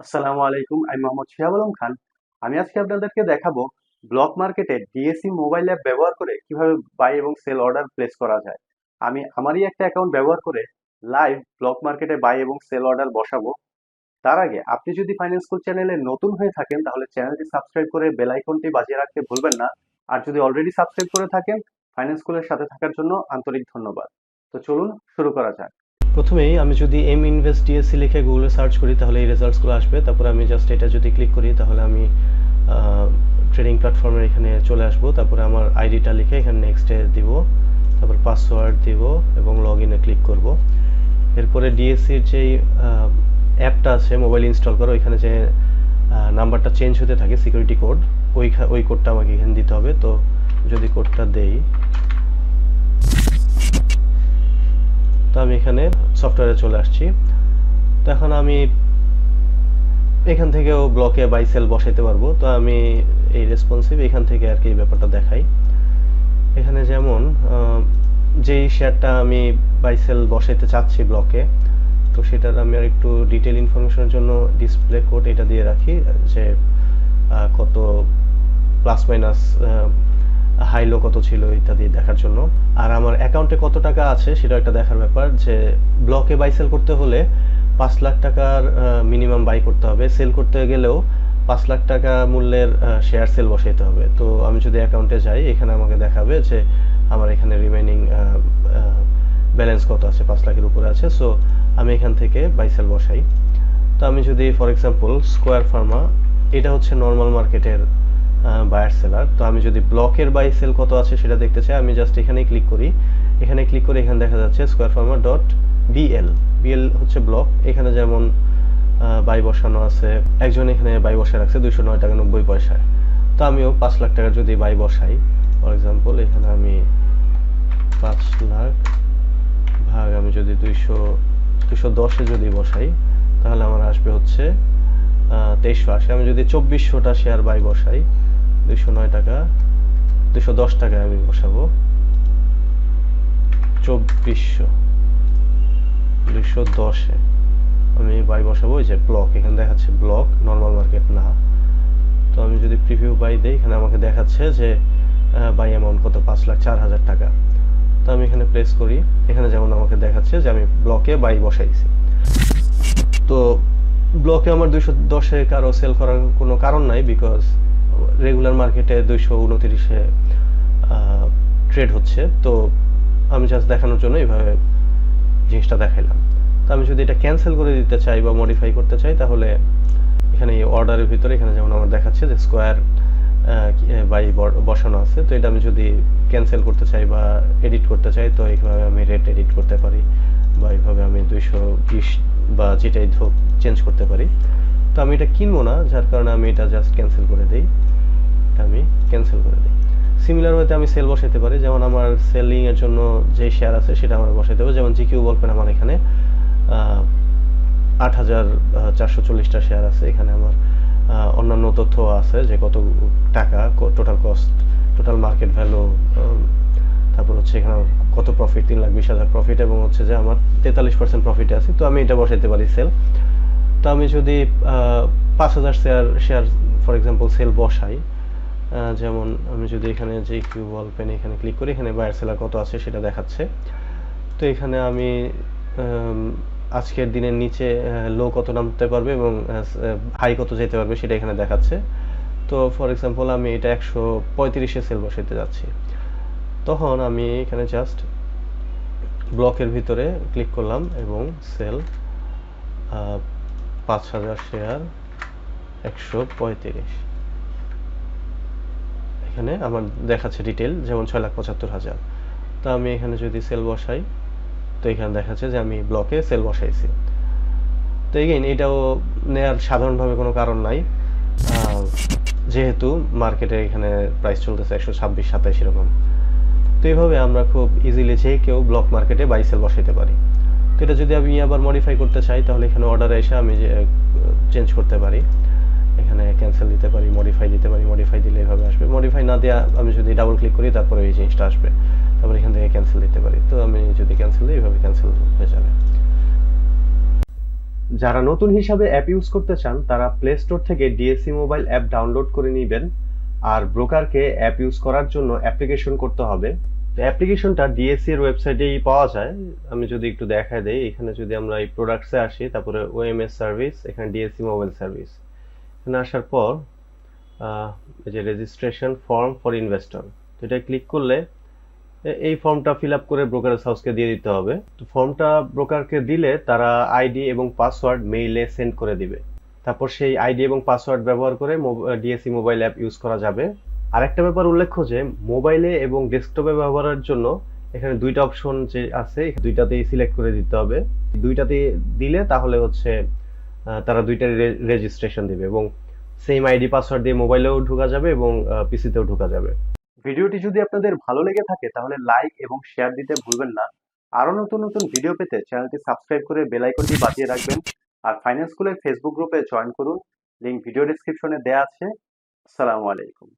আসসালামু আলাইকুম, আমি মোহাম্মদ শিহাব আলম খান। আমি আজকে আপনাদেরকে দেখাবো ব্লক মার্কেটে ডিএসি মোবাইল অ্যাপ ব্যবহার করে কিভাবে বাই এবং সেল অর্ডার প্লেস করা যায়। আমি আমারই একটা অ্যাকাউন্ট ব্যবহার করে লাইভ ব্লক মার্কেটে বাই এবং সেল অর্ডার বসাবো। তার আগে আপনি যদি ফাইন্যান্স স্কুল চ্যানেলে নতুন হয়ে থাকেন তাহলে চ্যানেলটি সাবস্ক্রাইব করে বেল আইকনটি বাজিয়ে রাখতে ভুলবেন না। আর যদি অলরেডি সাবস্ক্রাইব করে থাকেন, ফাইন্যান্স স্কুলের সাথে থাকার জন্য আন্তরিক ধন্যবাদ। তো চলুন শুরু করা যাক। প্রথমেই আমি যদি এম ইনভেস্ট ডিএসসি লিখে গুগলে সার্চ করি তাহলে এই রেজাল্টসগুলো আসবে। তারপরে আমি জাস্ট এটা যদি ক্লিক করি তাহলে আমি ট্রেডিং প্ল্যাটফর্মের এখানে চলে আসবো। তারপরে আমার আইডিটা লিখে এখানে নেক্সটে দিব, তারপর পাসওয়ার্ড দিব এবং লগ ইনে ক্লিক করব। এরপরে ডিএসসির যেই অ্যাপটা আছে মোবাইল ইনস্টল করা, ওইখানে যে নাম্বারটা চেঞ্জ হতে থাকে সিকিউরিটি কোড, ওই কোডটা আমাকে এখানে দিতে হবে। তো যদি কোডটা দেই, তো আমি এখানে সফটওয়্যারে চলে আসছি। তো এখন আমি এখান থেকেও ব্লকে বাই সেল বসাইতে পারবো। তো আমি এই রেসপন্সিভ এখান থেকে আর কি এই ব্যাপারটা দেখাই। এখানে যেমন যেই শেয়ারটা আমি বাই সেল বসাইতে চাচ্ছি ব্লকে, তো সেটার আমি আর একটু ডিটেল ইনফরমেশনের জন্য ডিসপ্লে কোড এটা দিয়ে রাখি, যে কত প্লাস মাইনাস হাই লো কত ছিল ইত্যাদি দেখার জন্য। আর আমার অ্যাকাউন্টে কত টাকা আছে সেটা একটা দেখার ব্যাপার, যে ব্লকে বাই সেল করতে হলে 5 লাখ টাকার মিনিমাম বাই করতে হবে। সেল করতে গেলেও 5 লাখ টাকা মূল্যের শেয়ার সেল বসাইতে হবে। তো আমি যদি অ্যাকাউন্টে যাই, এখানে আমাকে দেখাবে যে আমার এখানে রিমেইনিং ব্যালেন্স কত আছে, 5 লাখের উপরে আছে। সো আমি এখান থেকে বাই সেল বসাই। তো আমি যদি ফর এক্সাম্পল স্কোয়ার ফার্মা, এটা হচ্ছে নর্মাল মার্কেটের বায়ার সেলার। তো আমি যদি ব্লকের বাই সেল কত আছে সেটা দেখতে চাই, আমি জাস্ট এখানেই ক্লিক করি। এখানে ক্লিক করে এখানে দেখা যাচ্ছে Square Pharma dot BL. BL হচ্ছে ব্লক। এখানে যেমন বাই বসানো আছে, একজন এখানে বাই বসায় রাখছে 209 টাকা 90 পয়সায়। তো আমিও 5 লাখ টাকার যদি বাই বসাই, ফর এক্সাম্পল এখানে আমি 5 লাখ ভাগ আমি যদি 210-এ যদি বসাই, তাহলে আমার আসবে হচ্ছে 2380। আমি যদি 2400টা শেয়ার বাই বসাই, 209 টাকা 210 টাকায় আমি বসাবো 2400, 210-এ আমি বাই বসাবো। এই যে ব্লক, এখানে দেখাচ্ছে ব্লক, নর্মাল মার্কেট না। তো আমি যদি প্রিভিউ বাই দেই, এখানে আমাকে দেখাচ্ছে যে বাই অ্যামাউন্ট কত, 5,04,000 টাকা। তো আমি এখানে প্রেস করি, এখানে যেমন আমাকে দেখাচ্ছে যে আমি ব্লকে বাই বসাইছি। তো ব্লকে আমার 210-এ কারো সেল করার কোনো কারণ নাই, বিকজ রেগুলার মার্কেটে 229-এ ট্রেড হচ্ছে। তো আমি জাস্ট দেখানোর জন্য এইভাবে জিনিসটা দেখাইলাম। তো আমি যদি এটা ক্যান্সেল করে দিতে চাই বা মডিফাই করতে চাই, তাহলে এখানে এই অর্ডারের ভিতরে এখানে যেমন আমার দেখাচ্ছে যে স্কোয়ার বাই বসানো আছে। তো এটা আমি যদি ক্যান্সেল করতে চাই বা এডিট করতে চাই, তো এইভাবে আমি রেট এডিট করতে পারি, বা এইভাবে আমি 220 বা যেটাই হোক চেঞ্জ করতে পারি। তো আমি এটা কিনবো না, যার কারণে আমি এটা জাস্ট ক্যান্সেল করে দিই। এটা আমি ক্যান্সেল করে দিই। সিমিলার ওয়েতে আমি সেল বসাইতে পারি, যেমন আমার সেলিং এর জন্য যে শেয়ার আছে সেটা আমার বসাইতে হবে। যেমন জিকিউ বলবেন আমার এখানে 8,440টা শেয়ার আছে। এখানে আমার অন্যান্য তথ্য আছে, যে কত টাকা total cost, total market value, তারপর হচ্ছে এখানে কত প্রফিট, 3,20,000 প্রফিট, এবং হচ্ছে যে আমার 43% প্রফিটে আছে। তো আমি এটা বসাইতে পারি সেল। তো আমি যদি 5,000 শেয়ার ফর এক্সাম্পল সেল বসাই, যেমন আমি যদি এখানে যে কিউ বল পেন এখানে ক্লিক করি, এখানে বায়ার সেলার কত আছে সেটা দেখাচ্ছে। তো এখানে আমি আজকের দিনের নিচে লো কত নামতে পারবে এবং হাই কত যেতে পারবে সেটা এখানে দেখাচ্ছে। তো ফর এক্সাম্পল আমি এটা 135-এ সেল বসাইতে যাচ্ছি, তখন আমি এখানে জাস্ট ব্লকের ভিতরে ক্লিক করলাম এবং সেল 5,000 শেয়ার 135, এখানে আমার দেখাচ্ছে ডিটেল, যেমন 6,75,000। তো আমি এখানে যদি সেল বসাই, তো এখানে দেখাচ্ছে যে আমি ব্লকে সেল বসাইছি। তো এগেইন এটাও নেয়ার সাধারণভাবে কোনো কারণ নাই, যেহেতু মার্কেটে এখানে প্রাইস চলতেছে 126-27 এরকম। তো এইভাবে আমরা খুব ইজিলি যে কেউ ব্লক মার্কেটে বাই সেল বসাইতে পারি। তো এটা যদি আমি আবার মডিফাই করতে চাই, তাহলে এখানে অর্ডারে এসে আমি যে চেঞ্জ করতে পারি, এখানে ক্যান্সেল দিতে পারি, মডিফাই দিতে পারি। মডিফাই দিলে এভাবে আসবে, মডিফাই না দেওয়া আমি যদি ডাবল ক্লিক করি তারপরে এই জিনিসটা আসবে। তারপর এখান থেকে ক্যান্সেল দিতে পারি। তো আমি যদি ক্যান্সেল দিই, এইভাবে ক্যান্সেল হয়ে যাবে। যারা নতুন হিসাবে অ্যাপ ইউজ করতে চান তারা প্লে স্টোর থেকে ডিএসসি মোবাইল অ্যাপ ডাউনলোড করে নেবেন। আর ব্রোকারকে অ্যাপ ইউজ করার জন্য অ্যাপ্লিকেশন করতে হবে। অ্যাপ্লিকেশনটা ডিএসসি এর ওয়েবসাইটেই পাওয়া যায়। আমি যদি একটু দেখায় দেই, এখানে যদি আমরা এই প্রোডাক্টসে আসি, তারপরে ওএমএস সার্ভিস, এখানে ডিএসসি মোবাইল সার্ভিস, এখানে আসার পর এই যে রেজিস্ট্রেশন ফর্ম ফর ইনভেস্টর, তো এটা ক্লিক করলে এই ফর্মটা ফিল আপ করে ব্রোকারেজ হাউসকে দিয়ে দিতে হবে। তো ফর্মটা ব্রোকারকে দিলে তারা আইডি এবং পাসওয়ার্ড মেইলে সেন্ড করে দিবে। তারপর সেই আইডি এবং পাসওয়ার্ড ব্যবহার করে ডিএসসি মোবাইল অ্যাপ ইউজ করা যাবে। আরেকটা ব্যাপার উল্লেখ্য যে মোবাইলে এবং ডেস্কটপে ব্যবহারের জন্য এখানে দুইটা অপশন যে আছে, দুইটাতেই সিলেক্ট করে দিতে হবে। দুইটাতে দিলে তাহলে হচ্ছে তারা দুইটার রেজিস্ট্রেশন দিবে এবং সেম আইডি পাসওয়ার্ড দিয়ে মোবাইলেও ঢোকা যাবে এবং পিসিতেও ঢোকা যাবে। ভিডিওটি যদি আপনাদের ভালো লেগে থাকে তাহলে লাইক এবং শেয়ার দিতে ভুলবেন না। আরো নতুন নতুন ভিডিও পেতে চ্যানেলটি সাবস্ক্রাইব করে বেল আইকনটি বাজিয়ে রাখবেন। আর ফাইন্যান্স স্কুলের ফেসবুক গ্রুপে জয়েন করুন, লিংক ভিডিও ডেসক্রিপশনে দেয়া আছে। আসসালামু আলাইকুম।